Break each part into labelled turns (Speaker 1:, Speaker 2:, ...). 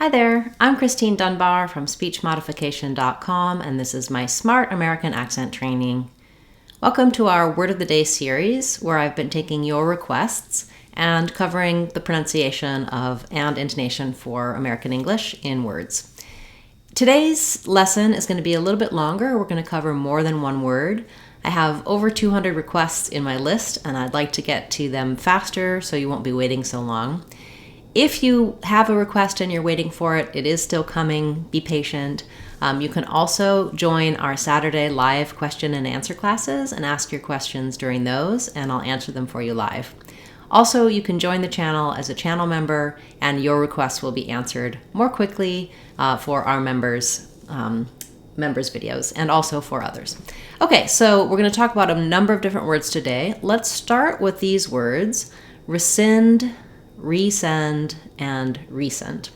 Speaker 1: Hi there, I'm Christine Dunbar from speechmodification.com, and this is my Smart American Accent Training. Welcome to our Word of the Day series, where I've been taking your requests and covering the pronunciation of and intonation for American English in words. Today's lesson is going to be a little bit longer. We're going to cover more than one word. I have over 200 requests in my list, and I'd like to get to them faster so you won't be waiting so long. If you have a request and you're waiting for it, it is still coming. Be patient. You can also join our Saturday live question and answer classes and ask your questions during those, and I'll answer them for you live. Also, you can join the channel as a channel member, and your requests will be answered more quickly for our members' videos and also for others. Okay, so we're going to talk about a number of different words today. Let's start with these words: rescind, resend, and recent.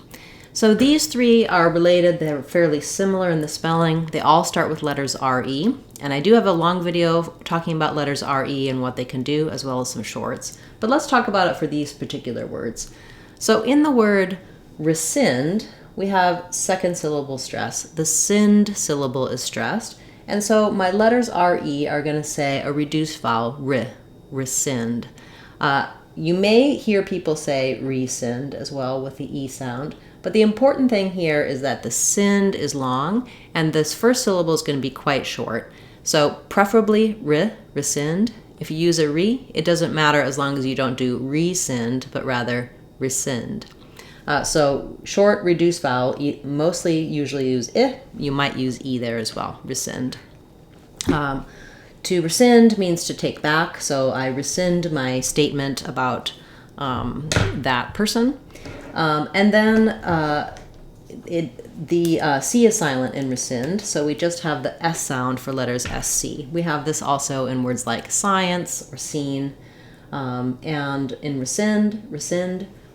Speaker 1: So these three are related. They're fairly similar in the spelling. They all start with letters RE, and I do have a long video talking about letters RE and what they can do, as well as some shorts. But let's talk about it for these particular words. So in the word rescind, we have second syllable stress. The sind syllable is stressed, and so my letters RE are going to say a reduced vowel, rescind. You may hear people say rescind as well with the E sound, but the important thing here is that the sind is long and this first syllable is going to be quite short. So preferably rescind. If you use a re, it doesn't matter as long as you don't do rescind, but rather rescind. So short reduced vowel, usually use I. You might use E there as well, rescind. To rescind means to take back, so I rescind my statement about that person. And then the C is silent in rescind, so we just have the S sound for letters SC. We have this also in words like science or seen. And in rescind,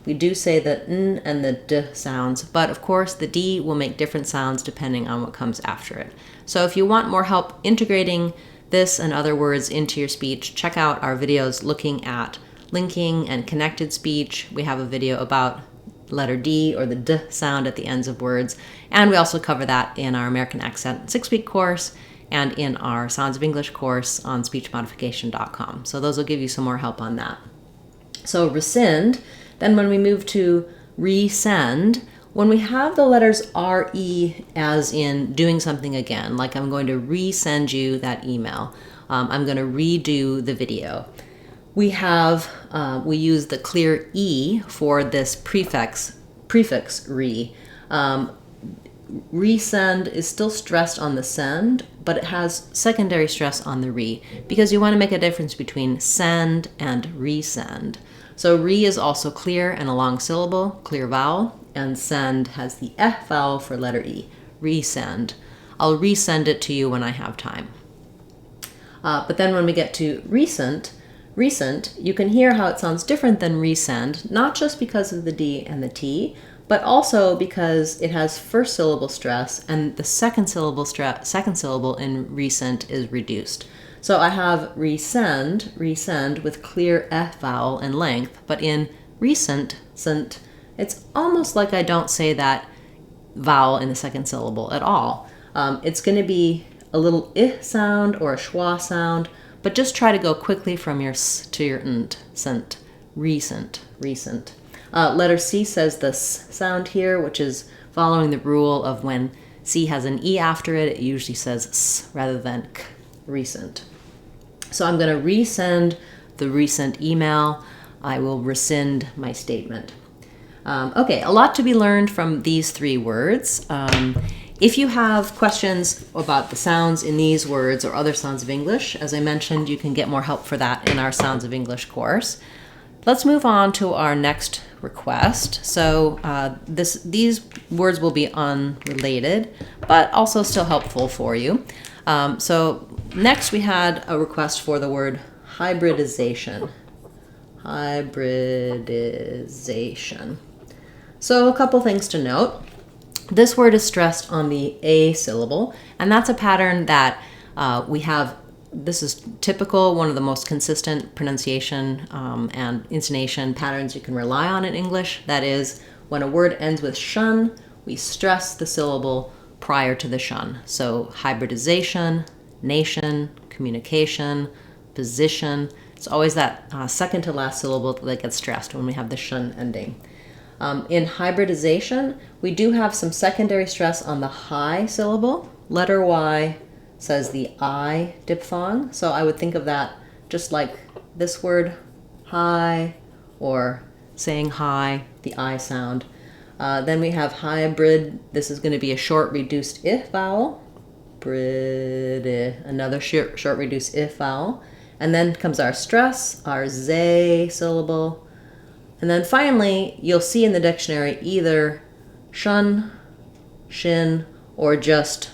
Speaker 1: we do say the N and the D sounds, but of course the D will make different sounds depending on what comes after it. So if you want more help integrating this and other words into your speech, check out our videos looking at linking and connected speech. We have a video about letter D or the D sound at the ends of words, and we also cover that in our American Accent 6-week course and in our Sounds of English course on speechmodification.com. So those will give you some more help on that. So rescind, then when we move to resend, when we have the letters RE as in doing something again, like I'm going to resend you that email, I'm going to redo the video, we use the clear E for this prefix re. Resend is still stressed on the send, but it has secondary stress on the re, because you want to make a difference between send and resend. So re is also clear and a long syllable, clear vowel, and send has the F vowel for letter E, resend. I'll resend it to you when I have time. But then when we get to recent, you can hear how it sounds different than resend, not just because of the D and the T, but also because it has first syllable stress and the second syllable in recent is reduced. So I have resend with clear F vowel and length, but in recent, it's almost like I don't say that vowel in the second syllable at all. It's going to be a little I sound or a schwa sound, but just try to go quickly from your s to your nt, sent, recent. Letter C says the s sound here, which is following the rule of when C has an E after it, it usually says s rather than k, recent. So I'm going to resend the recent email. I will rescind my statement. Okay, a lot to be learned from these three words. If you have questions about the sounds in these words or other sounds of English, as I mentioned, you can get more help for that in our Sounds of English course. Let's move on to our next request. So these words will be unrelated, but also still helpful for you. So next we had a request for the word hybridization. So a couple things to note. This word is stressed on the A syllable, and that's a pattern that we have. This is typical, one of the most consistent pronunciation and intonation patterns you can rely on in English. That is, when a word ends with shun, we stress the syllable prior to the shun. So hybridization, nation, communication, position. It's always that second to last syllable that gets stressed when we have the shun ending. In hybridization, we do have some secondary stress on the high syllable. Letter Y says the I diphthong. So I would think of that just like this word, hi, or saying hi, the I sound. Then we have hybrid. This is going to be a short reduced if vowel. Another short reduced if vowel. And then comes our stress, our zay syllable. And then finally, you'll see in the dictionary either shun, shin, or just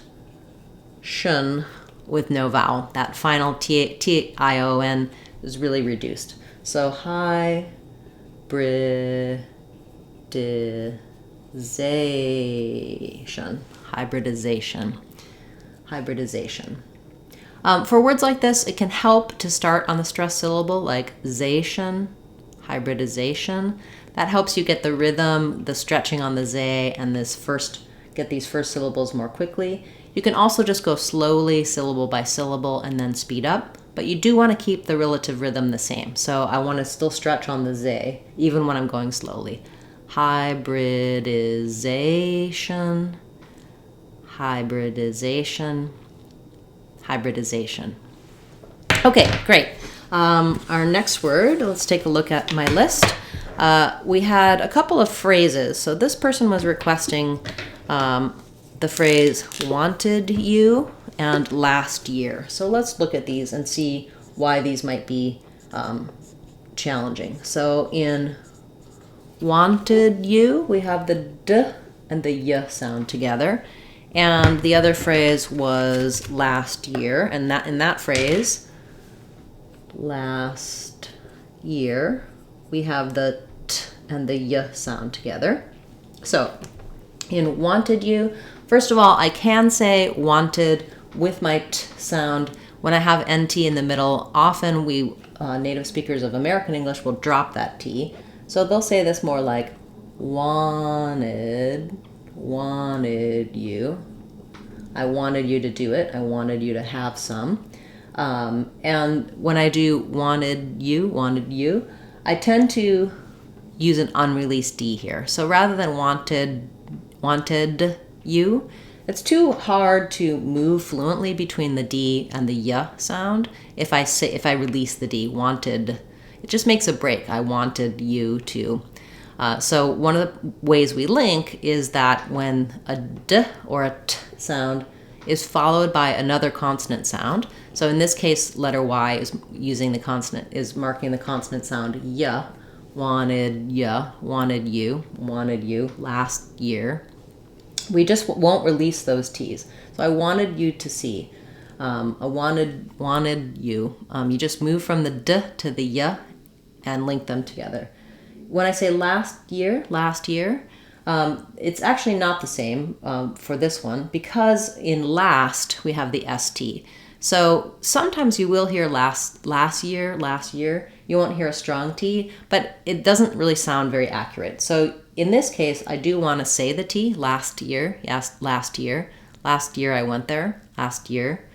Speaker 1: shun with no vowel. That final T-I-O-N is really reduced. So hybridization. For words like this, it can help to start on the stress syllable like zation, hybridization. That helps you get the rhythm, the stretching on the zay, and get these first syllables more quickly. You can also just go slowly, syllable by syllable, and then speed up, but you do want to keep the relative rhythm the same. So I want to still stretch on the zay, even when I'm going slowly. Hybridization. Okay, great. Our next word, let's take a look at my list. We had a couple of phrases. So this person was requesting the phrase wanted you and last year. So let's look at these and see why these might be challenging. So in wanted you, we have the d and the y sound together. And the other phrase was last year, and that in that phrase, last year, we have the t and the y sound together. So in wanted you, first of all, I can say wanted with my t sound. When I have nt in the middle, often we native speakers of American English will drop that t. So they'll say this more like wanted you. I wanted you to do it. I wanted you to have some. And when I do wanted you, I tend to use an unreleased D here. So rather than wanted you, it's too hard to move fluently between the D and the Y sound. If I release the D, wanted, it just makes a break. I wanted you to. So one of the ways we link is that when a D or a T sound is followed by another consonant sound. So in this case, letter Y is marking the consonant sound Y. Wanted you, last year. We just won't release those T's. So I wanted you to see. I wanted you. You just move from the D to the Y and link them together. When I say last year, it's actually not the same for this one because in last we have the ST. So sometimes you will hear last year. You won't hear a strong T, but it doesn't really sound very accurate. So in this case, I do want to say the T, last year. Yes, last year. Last year I went there. Last year.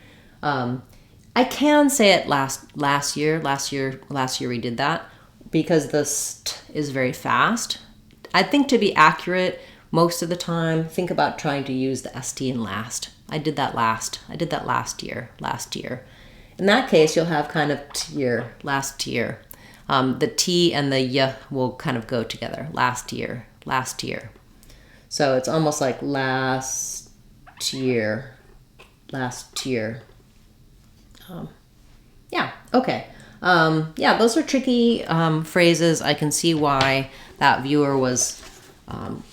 Speaker 1: I can say it last year we did that because the st is very fast. I think to be accurate, most of the time, think about trying to use the ST in last. I did that last year. In that case, you'll have kind of tier, last year. The T and the Y will kind of go together. Last year. So it's almost like last year. Yeah, okay. Those are tricky phrases. I can see why that viewer was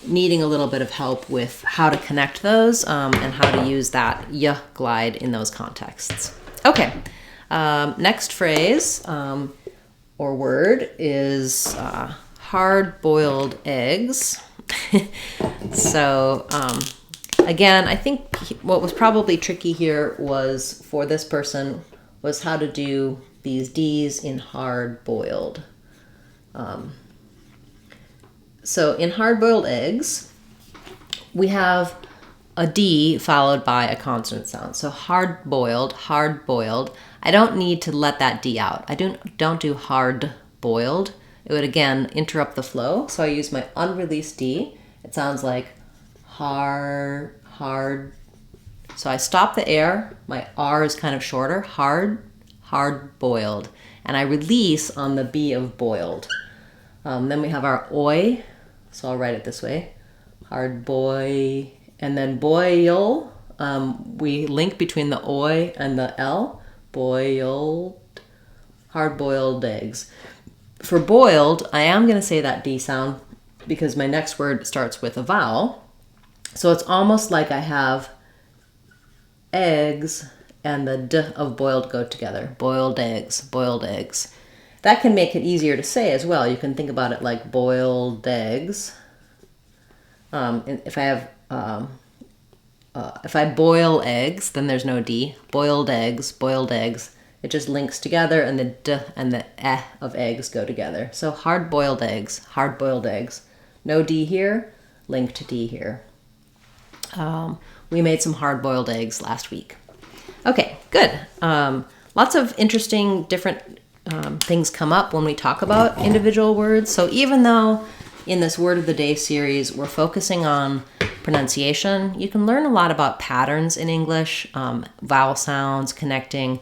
Speaker 1: needing a little bit of help with how to connect those and how to use that y glide in those contexts. Okay, next phrase or word is hard-boiled eggs. So again, I think what was probably tricky here was for this person was how to do these D's in hard-boiled. So in hard-boiled eggs, we have a D followed by a consonant sound. So hard-boiled, hard-boiled. I don't need to let that D out. I don't do hard-boiled. It would, again, interrupt the flow. So I use my unreleased D. It sounds like hard. So I stop the air. My R is kind of shorter. Hard-boiled. And I release on the B of boiled. Then we have our oi. So I'll write it this way. Hard boy. And then boil. We link between the oi and the L. Boiled. Hard-boiled eggs. For boiled, I am going to say that D sound because my next word starts with a vowel. So it's almost like I have eggs and the D of boiled go together. Boiled eggs, boiled eggs. That can make it easier to say as well. You can think about it like boiled eggs. If I boil eggs, then there's no D. Boiled eggs, boiled eggs. It just links together and the D and the eh of eggs go together. So hard-boiled eggs, hard-boiled eggs. No D here, link to D here. We made some hard-boiled eggs last week. Okay, good. Lots of interesting different things come up when we talk about individual words. So even though in this Word of the Day series we're focusing on pronunciation, you can learn a lot about patterns in English, vowel sounds, connecting,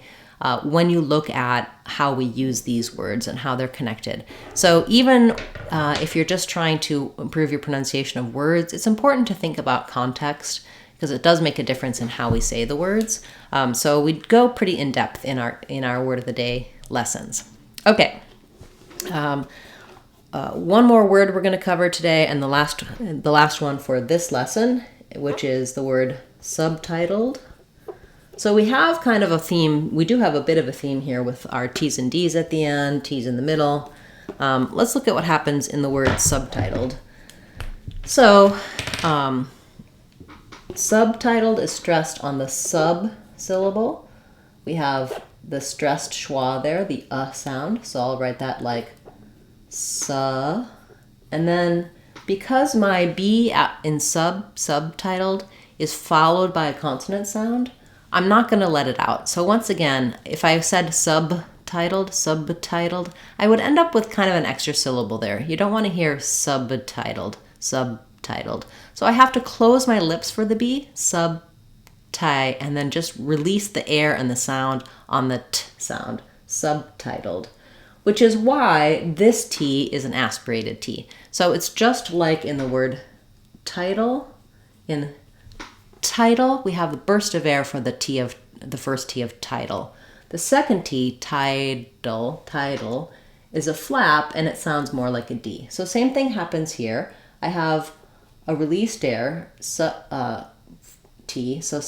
Speaker 1: when you look at how we use these words and how they're connected. So even if you're just trying to improve your pronunciation of words, it's important to think about context because it does make a difference in how we say the words. So we go pretty in depth in our Word of the Day lessons. Okay. One more word we're going to cover today, and the last one for this lesson, which is the word subtitled. So we have kind of a theme. We do have a bit of a theme here with our T's and D's at the end, T's in the middle. Let's look at what happens in the word subtitled. So subtitled is stressed on the sub syllable. We have the stressed schwa there, the sound. So I'll write that like sa. And then because my B in subtitled is followed by a consonant sound, I'm not going to let it out. So once again, if I said subtitled, I would end up with kind of an extra syllable there. You don't want to hear subtitled. So I have to close my lips for the B, and then just release the air and the sound on the T sound, subtitled, which is why this T is an aspirated T. So it's just like in the word title. In title, we have the burst of air for the first T of title. The second T, title, is a flap and it sounds more like a D. So same thing happens here. I have a released air, T, so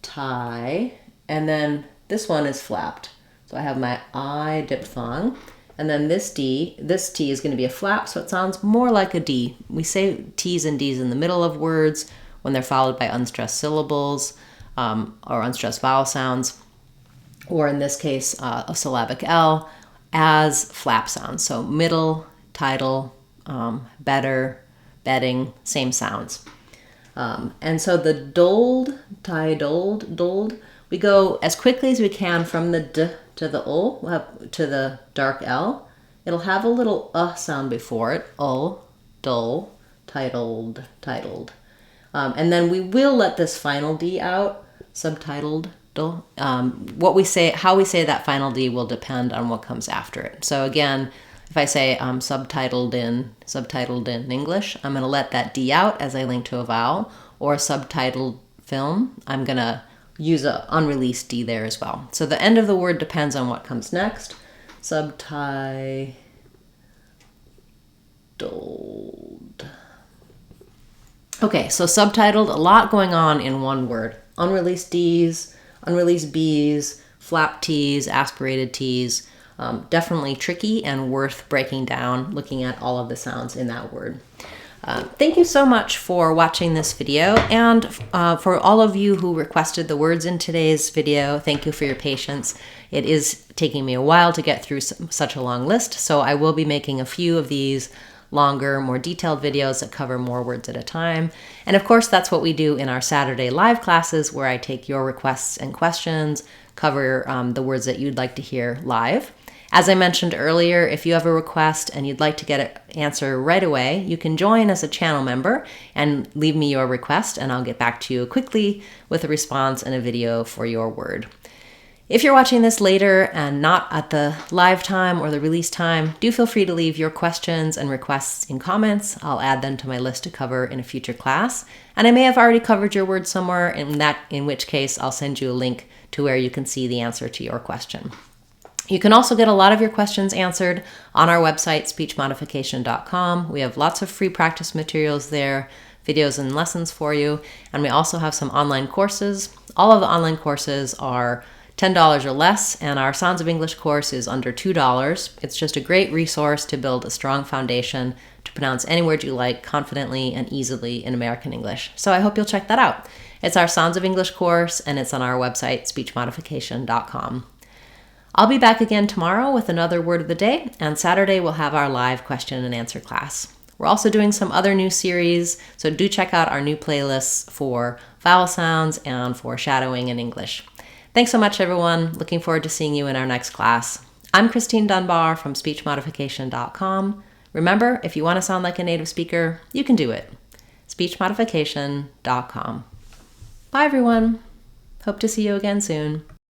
Speaker 1: tie, and then this one is flapped. So I have my I diphthong, and then this T is going to be a flap, so it sounds more like a D. We say T's and D's in the middle of words when they're followed by unstressed syllables or unstressed vowel sounds, or in this case, a syllabic L as flap sounds. So middle, title, better, bedding, same sounds. And so the doled, we go as quickly as we can from the D to the O, to the dark L. It'll have a little sound before it, dull, titled. And then we will let this final D out, subtitled. How we say that final D will depend on what comes after it. So again, if I say subtitled in English, I'm going to let that D out as I link to a vowel, or a subtitled film, I'm going to use an unreleased D there as well. So the end of the word depends on what comes next. Subtitled. Okay, so subtitled, a lot going on in one word. Unreleased D's, unreleased B's, flap T's, aspirated T's. Definitely tricky and worth breaking down, looking at all of the sounds in that word. Thank you so much for watching this video, and for all of you who requested the words in today's video, thank you for your patience. It is taking me a while to get through such a long list, so I will be making a few of these longer, more detailed videos that cover more words at a time. And of course, that's what we do in our Saturday live classes, where I take your requests and questions, cover the words that you'd like to hear live. As I mentioned earlier, if you have a request and you'd like to get an answer right away, you can join as a channel member and leave me your request, and I'll get back to you quickly with a response and a video for your word. If you're watching this later and not at the live time or the release time, do feel free to leave your questions and requests in comments. I'll add them to my list to cover in a future class. And I may have already covered your word somewhere, in which case I'll send you a link to where you can see the answer to your question. You can also get a lot of your questions answered on our website, speechmodification.com. We have lots of free practice materials there, videos and lessons for you. And we also have some online courses. All of the online courses are $10 or less, and our Sounds of English course is under $2. It's just a great resource to build a strong foundation to pronounce any word you like confidently and easily in American English. So I hope you'll check that out. It's our Sounds of English course, and it's on our website, speechmodification.com. I'll be back again tomorrow with another word of the day, and Saturday we'll have our live question and answer class. We're also doing some other new series, so do check out our new playlists for vowel sounds and for shadowing in English. Thanks so much, everyone. Looking forward to seeing you in our next class. I'm Christine Dunbar from speechmodification.com. Remember, if you want to sound like a native speaker, you can do it. speechmodification.com. Bye, everyone. Hope to see you again soon.